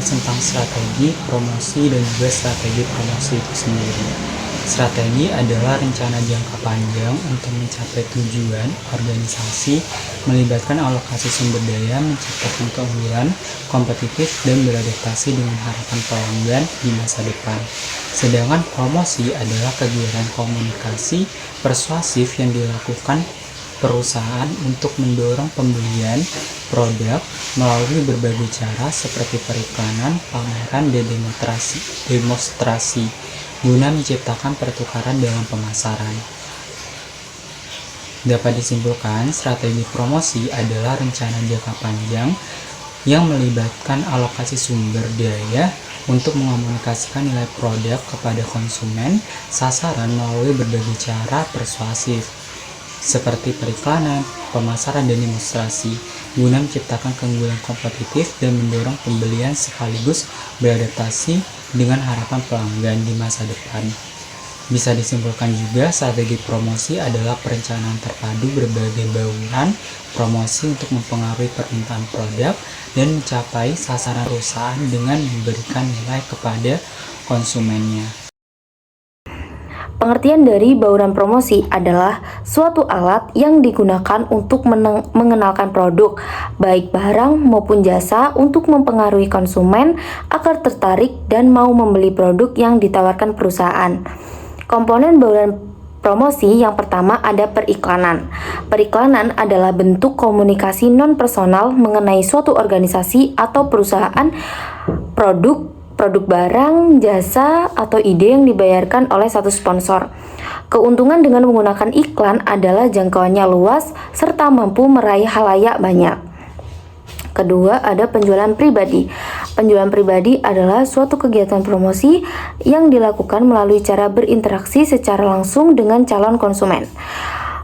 membahas tentang strategi promosi dan juga strategi promosi itu sendiri. Strategi adalah rencana jangka panjang untuk mencapai tujuan organisasi, melibatkan alokasi sumber daya, menciptakan keunggulan, kompetitif, dan beradaptasi dengan harapan pelanggan di masa depan. Sedangkan promosi adalah kegiatan komunikasi persuasif yang dilakukan perusahaan untuk mendorong pembelian produk melalui berbagai cara seperti periklanan, pameran, dan demonstrasi guna menciptakan pertukaran dalam pemasaran. Dapat disimpulkan, strategi promosi adalah rencana jangka panjang yang melibatkan alokasi sumber daya untuk mengomunikasikan nilai produk kepada konsumen sasaran melalui berbagai cara persuasif seperti periklanan, pemasaran, dan demonstrasi guna menciptakan keunggulan kompetitif dan mendorong pembelian sekaligus beradaptasi dengan harapan pelanggan di masa depan. Bisa disimpulkan juga, strategi promosi adalah perencanaan terpadu berbagai bauran promosi untuk mempengaruhi permintaan produk dan mencapai sasaran perusahaan dengan memberikan nilai kepada konsumennya. Pengertian dari bauran promosi adalah suatu alat yang digunakan untuk mengenalkan produk, baik barang maupun jasa, untuk mempengaruhi konsumen agar tertarik dan mau membeli produk yang ditawarkan perusahaan. Komponen bauran promosi yang pertama ada periklanan. Periklanan adalah bentuk komunikasi non-personal mengenai suatu organisasi atau perusahaan, produk barang, jasa, atau ide yang dibayarkan oleh satu sponsor. Keuntungan dengan menggunakan iklan adalah jangkauannya luas serta mampu meraih khalayak banyak. Kedua, ada penjualan pribadi. Penjualan pribadi adalah suatu kegiatan promosi yang dilakukan melalui cara berinteraksi secara langsung dengan calon konsumen.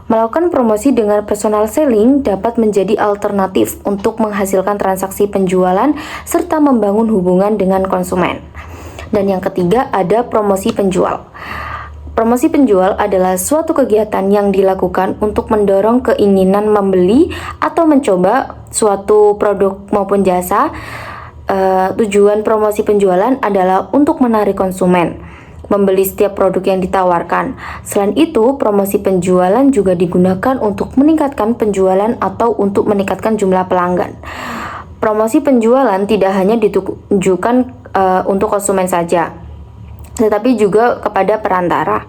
Melakukan promosi dengan personal selling dapat menjadi alternatif untuk menghasilkan transaksi penjualan serta membangun hubungan dengan konsumen. Dan yang ketiga, ada promosi penjual. Promosi penjual adalah suatu kegiatan yang dilakukan untuk mendorong keinginan membeli atau mencoba suatu produk maupun jasa. Tujuan promosi penjualan adalah untuk menarik konsumen membeli setiap produk yang ditawarkan. Selain itu, promosi penjualan juga digunakan untuk meningkatkan penjualan atau untuk meningkatkan jumlah pelanggan. Promosi penjualan tidak hanya ditujukan untuk konsumen saja, tetapi juga kepada perantara.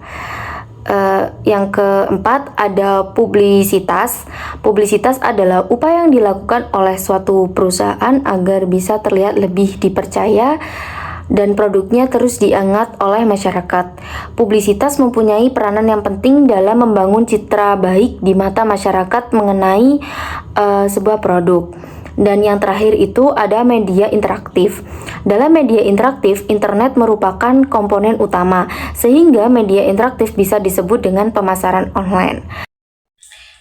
Yang keempat ada publisitas. Publisitas adalah upaya yang dilakukan oleh suatu perusahaan agar bisa terlihat lebih dipercaya dan produknya terus diingat oleh masyarakat. Publisitas mempunyai peranan yang penting dalam membangun citra baik di mata masyarakat mengenai sebuah produk. Dan yang terakhir itu ada media interaktif. Dalam media interaktif, internet merupakan komponen utama, sehingga media interaktif bisa disebut dengan pemasaran online.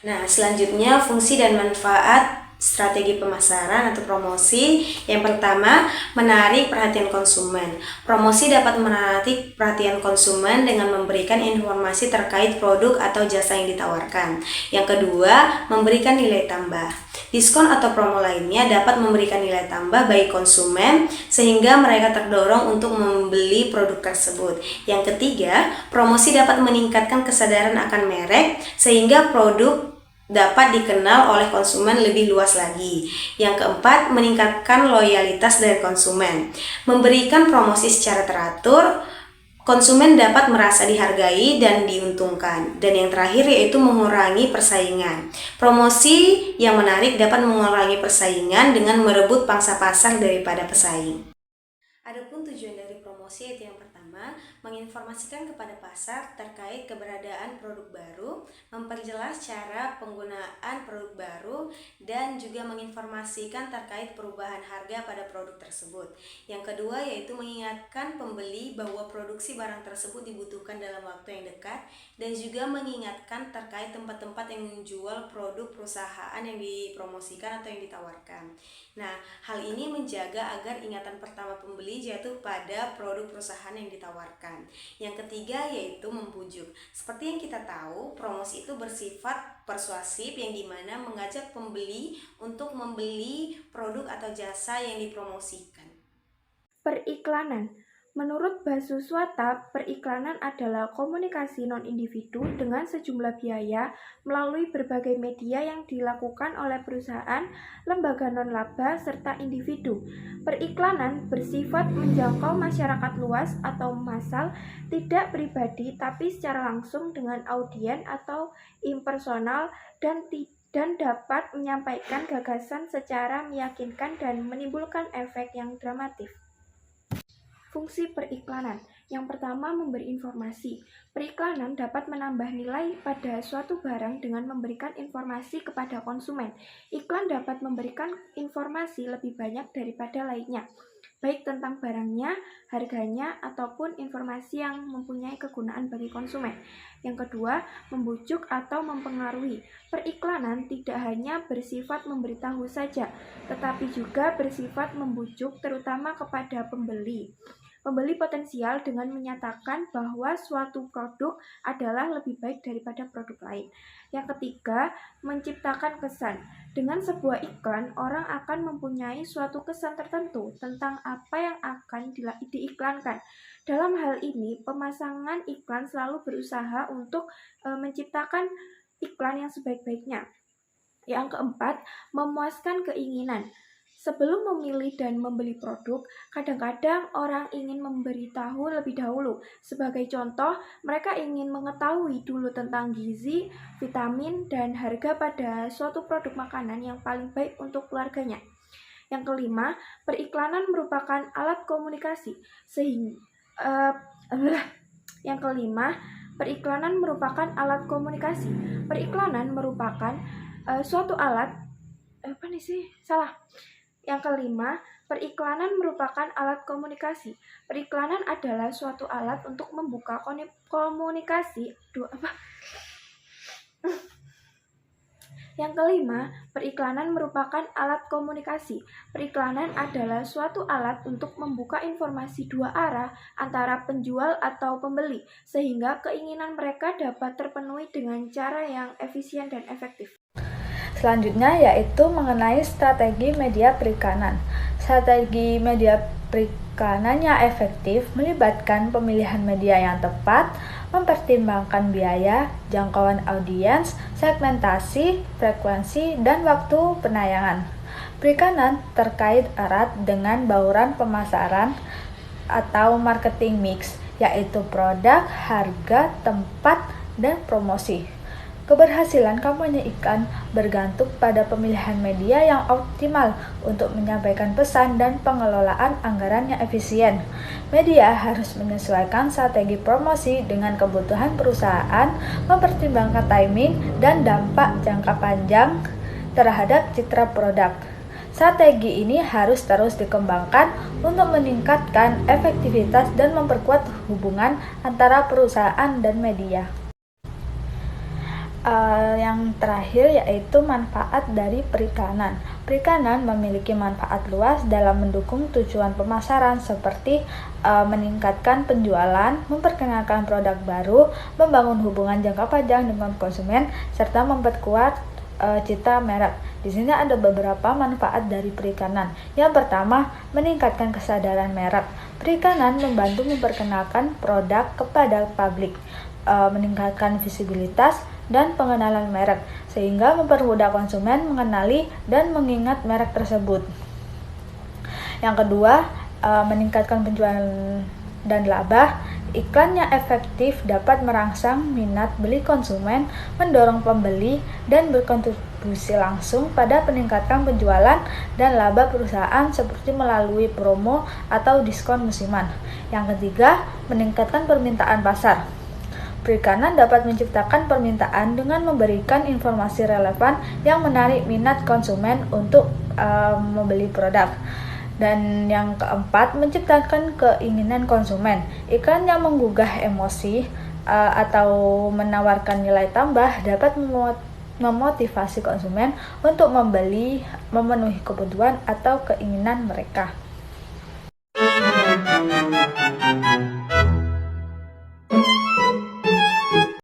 Nah, selanjutnya fungsi dan manfaat strategi pemasaran atau promosi. Yang pertama, menarik perhatian konsumen. Promosi dapat menarik perhatian konsumen dengan memberikan informasi terkait produk atau jasa yang ditawarkan. Yang kedua, memberikan nilai tambah. Diskon atau promo lainnya dapat memberikan nilai tambah bagi konsumen sehingga mereka terdorong untuk membeli produk tersebut. Yang ketiga, promosi dapat meningkatkan kesadaran akan merek sehingga produk dapat dikenal oleh konsumen lebih luas lagi. Yang keempat, meningkatkan loyalitas dari konsumen. Memberikan promosi secara teratur, konsumen dapat merasa dihargai dan diuntungkan. Dan yang terakhir yaitu mengurangi persaingan. Promosi yang menarik dapat mengurangi persaingan dengan merebut pangsa pasar daripada pesaing. Adapun tujuan dari promosi yaitu yang pertama, menginformasikan kepada pasar terkait keberadaan produk baru, memperjelas cara penggunaan produk baru, dan juga menginformasikan terkait perubahan harga pada produk tersebut. Yang kedua yaitu mengingatkan pembeli bahwa produksi barang tersebut dibutuhkan dalam waktu yang dekat, dan juga mengingatkan terkait tempat-tempat yang menjual produk perusahaan yang dipromosikan atau yang ditawarkan. Nah, hal ini menjaga agar ingatan pertama pembeli jatuh pada produk perusahaan yang ditawarkan. Yang ketiga yaitu membujuk. Seperti yang kita tahu, promosi itu bersifat persuasif yang dimana mengajak pembeli untuk membeli produk atau jasa yang dipromosikan. Periklanan. Menurut Basu Swata, periklanan adalah komunikasi non-individu dengan sejumlah biaya melalui berbagai media yang dilakukan oleh perusahaan, lembaga non-laba, serta individu. Periklanan bersifat menjangkau masyarakat luas atau massal, tidak pribadi tapi secara langsung dengan audien atau impersonal dan dapat menyampaikan gagasan secara meyakinkan dan menimbulkan efek yang dramatis. Fungsi periklanan. Yang pertama, memberi informasi. Periklanan dapat menambah nilai pada suatu barang dengan memberikan informasi kepada konsumen. Iklan dapat memberikan informasi lebih banyak daripada lainnya, baik tentang barangnya, harganya, ataupun informasi yang mempunyai kegunaan bagi konsumen. Yang kedua, membujuk atau mempengaruhi. Periklanan tidak hanya bersifat memberitahu saja, tetapi juga bersifat membujuk terutama kepada pembeli potensial dengan menyatakan bahwa suatu produk adalah lebih baik daripada produk lain. Yang ketiga, menciptakan kesan. Dengan sebuah iklan, orang akan mempunyai suatu kesan tertentu tentang apa yang akan diiklankan. Dalam hal ini, pemasangan iklan selalu berusaha untuk menciptakan iklan yang sebaik-baiknya. Yang keempat, memuaskan keinginan. Sebelum memilih dan membeli produk, kadang-kadang orang ingin memberitahu lebih dahulu. Sebagai contoh, mereka ingin mengetahui dulu tentang gizi, vitamin, dan harga pada suatu produk makanan yang paling baik untuk keluarganya. Yang kelima, periklanan merupakan alat komunikasi. Periklanan merupakan alat komunikasi. Periklanan merupakan suatu alat Yang kelima, periklanan merupakan alat komunikasi. Periklanan adalah suatu alat untuk membuka komunikasi. Yang kelima, periklanan merupakan alat komunikasi. Periklanan adalah suatu alat untuk membuka informasi dua arah antara penjual atau pembeli, sehingga keinginan mereka dapat terpenuhi dengan cara yang efisien dan efektif. Selanjutnya yaitu mengenai strategi media periklanan. Strategi media periklanan yang efektif melibatkan pemilihan media yang tepat, mempertimbangkan biaya, jangkauan audiens, segmentasi, frekuensi, dan waktu penayangan. Periklanan terkait erat dengan bauran pemasaran atau marketing mix, yaitu produk, harga, tempat, dan promosi. Keberhasilan kampanye iklan bergantung pada pemilihan media yang optimal untuk menyampaikan pesan dan pengelolaan anggaran yang efisien. Media harus menyesuaikan strategi promosi dengan kebutuhan perusahaan, mempertimbangkan timing dan dampak jangka panjang terhadap citra produk. Strategi ini harus terus dikembangkan untuk meningkatkan efektivitas dan memperkuat hubungan antara perusahaan dan media. Yang terakhir yaitu manfaat dari periklanan. Periklanan memiliki manfaat luas dalam mendukung tujuan pemasaran seperti meningkatkan penjualan, memperkenalkan produk baru, membangun hubungan jangka panjang dengan konsumen, serta memperkuat citra merek. Di sini ada beberapa manfaat dari periklanan. Yang pertama, meningkatkan kesadaran merek. Periklanan membantu memperkenalkan produk kepada publik, meningkatkan visibilitas dan pengenalan merek, sehingga mempermudah konsumen mengenali dan mengingat merek tersebut. Yang kedua, meningkatkan penjualan dan laba. Iklan yang efektif dapat merangsang minat beli konsumen, mendorong pembeli, dan berkontribusi langsung pada peningkatan penjualan dan laba perusahaan seperti melalui promo atau diskon musiman. Yang ketiga, meningkatkan permintaan pasar. Periklanan dapat menciptakan permintaan dengan memberikan informasi relevan yang menarik minat konsumen untuk membeli produk. Dan yang keempat, menciptakan keinginan konsumen. Iklan yang menggugah emosi atau menawarkan nilai tambah dapat memotivasi konsumen untuk membeli, memenuhi kebutuhan atau keinginan mereka.